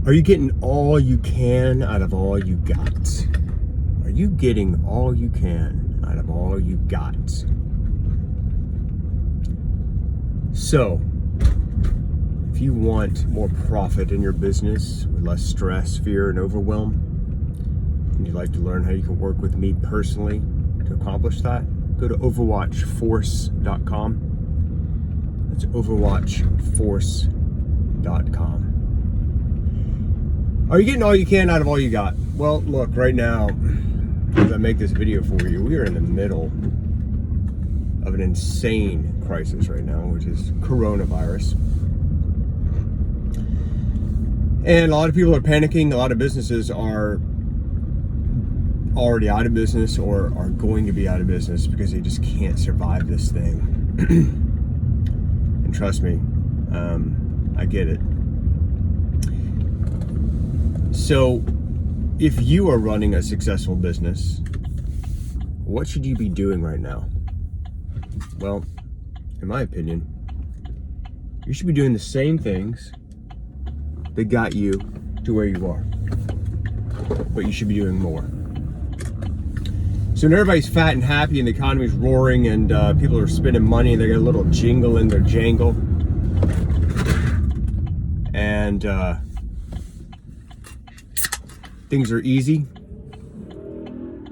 Are you getting all you can out of all you got? Are you getting all you can out of all you got? So, if you want more profit in your business with less stress, fear, and overwhelm, and you'd like to learn how you can work with me personally to accomplish that, go to overwatchforce.com. That's overwatchforce.com. Are you getting all you can out of all you got? Well, look, right now, as I make this video for you, we are in the middle of an insane crisis right now, which is coronavirus. And a lot of people are panicking. A lot of businesses are already out of business or are going to be out of business because they just can't survive this thing. And trust me, I get it. So, if you are running a successful business, what should you be doing right now? Well, in my opinion, you should be doing the same things that got you to where you are, but you should be doing more. So when everybody's fat and happy and the economy's roaring and people are spending money and they got a little jingle in their jangle, and things are easy,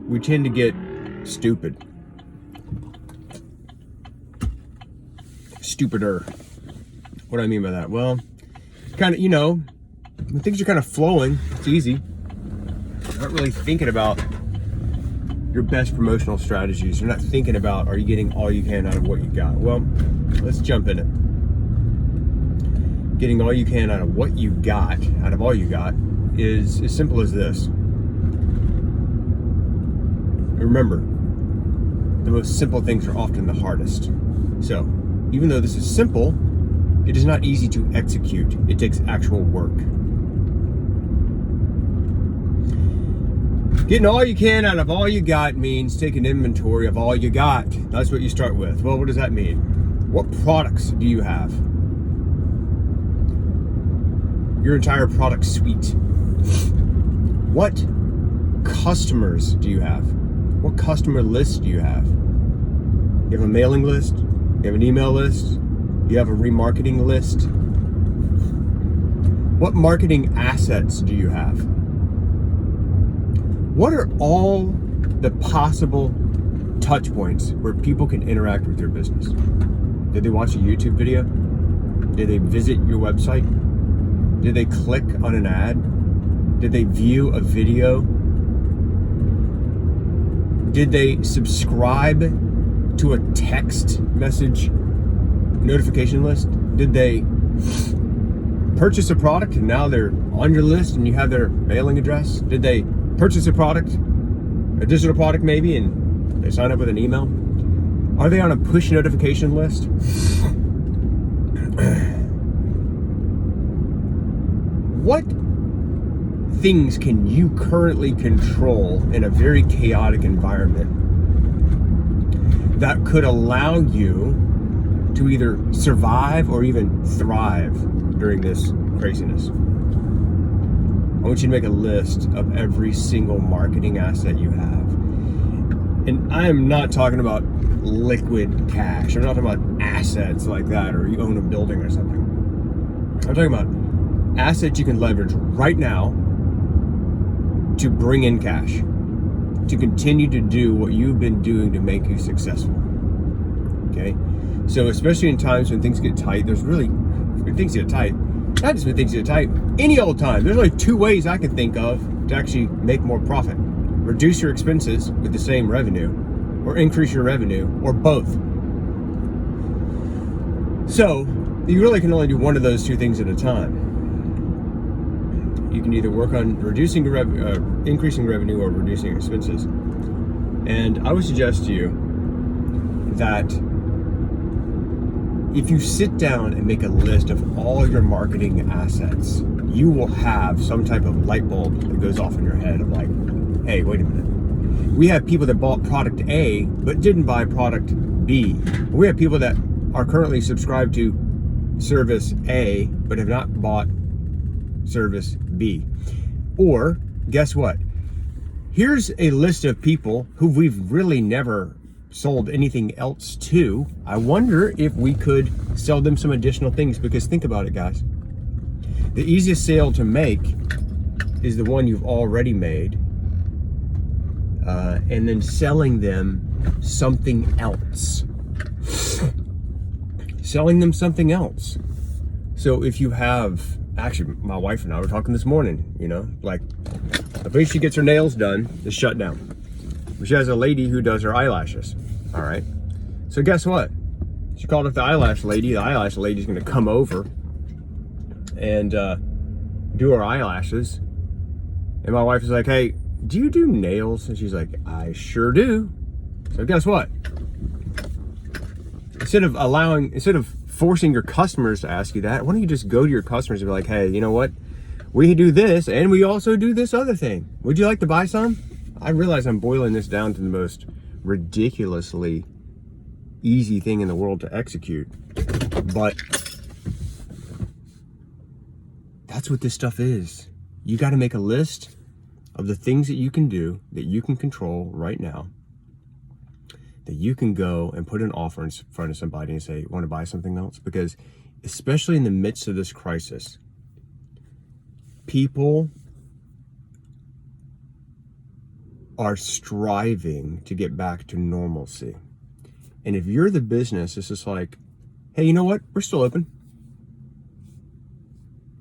we tend to get stupid. Stupider. What do I mean by that? Well, kind of, when things are kind of flowing, it's easy. You're not really thinking about your best promotional strategies. You're not thinking about, are you getting all you can out of what you got? Well, let's jump in it. Getting all you can out of what you got, out of all you got, is as simple as this. Remember, the most simple things are often the hardest. So, even though this is simple, it is not easy to execute. It takes actual work. Getting all you can out of all you got means taking inventory of all you got. That's what you start with. Well, what does that mean? What products do you have? Your entire product suite. What customers do you have? What customer list do you have? You have a mailing list? You have an email list? You have a remarketing list? What marketing assets do you have? What are all the possible touch points where people can interact with your business? Did they watch a YouTube video? Did they visit your website? Did they click on an ad? Did they view a video? Did they subscribe to a text message notification list? Did they purchase a product and now they're on your list and you have their mailing address? Did they purchase a product, a digital product maybe, and they sign up with an email? Are they on a push notification list? What things can you currently control in a very chaotic environment that could allow you to either survive or even thrive during this craziness? I want you to make a list of every single marketing asset you have. And I am not talking about liquid cash. I'm not talking about assets like that, or you own a building or something. I'm talking about assets you can leverage right now to bring in cash, to continue to do what you've been doing to make you successful. Okay? So especially in times when things get tight, when things get tight, not just when things get tight, any old time, there's only two ways I can think of to actually make more profit. Reduce your expenses with the same revenue, or increase your revenue, or both. So, you really can only do one of those two things at a time. You can either work on increasing revenue or reducing expenses. And I would suggest to you that if you sit down and make a list of all your marketing assets, you will have some type of light bulb that goes off in your head of like, hey, wait a minute. We have people that bought product A but didn't buy product B. We have people that are currently subscribed to service A but have not bought service B. Or guess what? Here's a list of people who we've really never sold anything else to. I wonder if we could sell them some additional things, because think about it, guys. The easiest sale to make is the one you've already made, and then selling them something else. Selling them something else. So if you have, actually, my wife and I were talking this morning, like, I think she gets her nails done, is shut down. She has a lady who does her eyelashes. All right. So guess what? She called up the eyelash lady. The eyelash lady's going to come over and do her eyelashes. And my wife is like, hey, do you do nails? And she's like, I sure do. So guess what? Instead of forcing your customers to ask you that, why don't you just go to your customers and be like, hey, you know what? We do this, and we also do this other thing. Would you like to buy some? I realize I'm boiling this down to the most ridiculously easy thing in the world to execute, but that's what this stuff is. You got to make a list of the things that you can do, that you can control right now, that you can go and put an offer in front of somebody and say, want to buy something else? Because especially in the midst of this crisis, people are striving to get back to normalcy. And if you're the business, it's just like, hey, you know what? We're still open.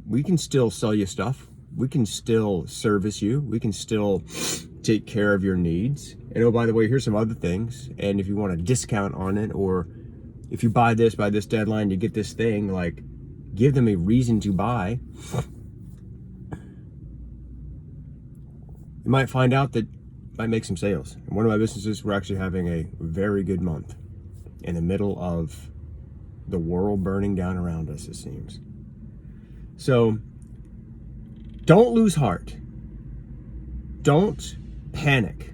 We can still sell you stuff. We can still service you. We can still take care of your needs. And oh, by the way, here's some other things. And if you want a discount on it, or if you buy this by this deadline, you get this thing, like, give them a reason to buy. You might find out that might make some sales. In one of my businesses, we're actually having a very good month in the middle of the world burning down around us, it seems. So don't lose heart. Don't panic.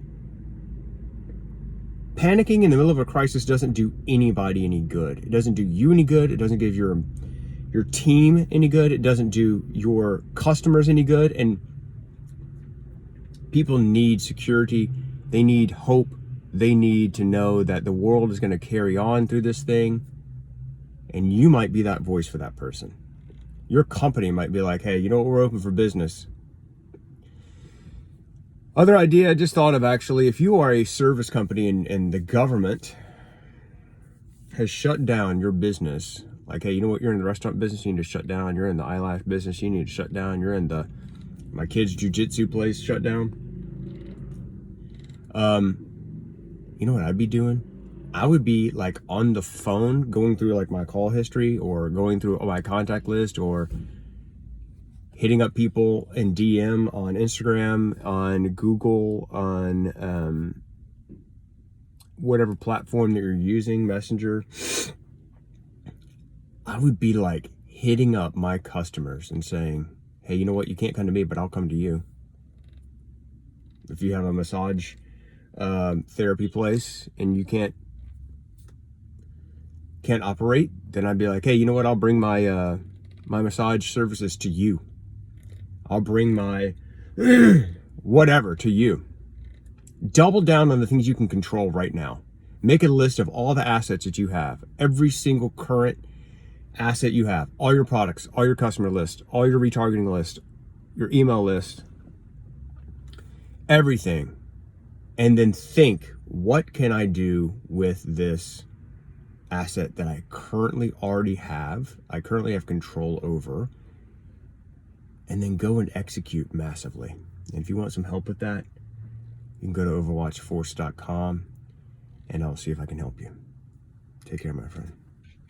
Panicking in the middle of a crisis doesn't do anybody any good. It doesn't do you any good. It doesn't give your team any good. It doesn't do your customers any good. And people need security. They need hope. They need to know that the world is going to carry on through this thing. And you might be that voice for that person. Your company might be like, hey, you know what? We're open for business. Other idea I just thought of, actually, if you are a service company and the government has shut down your business, like, hey, you know what? You're in the restaurant business, you need to shut down. You're in the eyelash business, you need to shut down. You're in my kid's jiu-jitsu place, shut down. You know what I'd be doing? I would be like on the phone going through like my call history, or going through my contact list, or hitting up people in DM on Instagram, on Google, on whatever platform that you're using, Messenger. I would be like hitting up my customers and saying, hey, you know what? You can't come to me, but I'll come to you. If you have a massage therapy place and you can't operate, then I'd be like, hey, you know what? I'll bring my massage services to you. I'll bring my whatever to you. Double down on the things you can control right now. Make a list of all the assets that you have, every single current asset you have, all your products, all your customer list, all your retargeting list, your email list, everything. And then think, what can I do with this asset that I currently already have, I currently have control over, and then go and execute massively. And if you want some help with that, you can go to overwatchforce.com and I'll see if I can help you. Take care, my friend.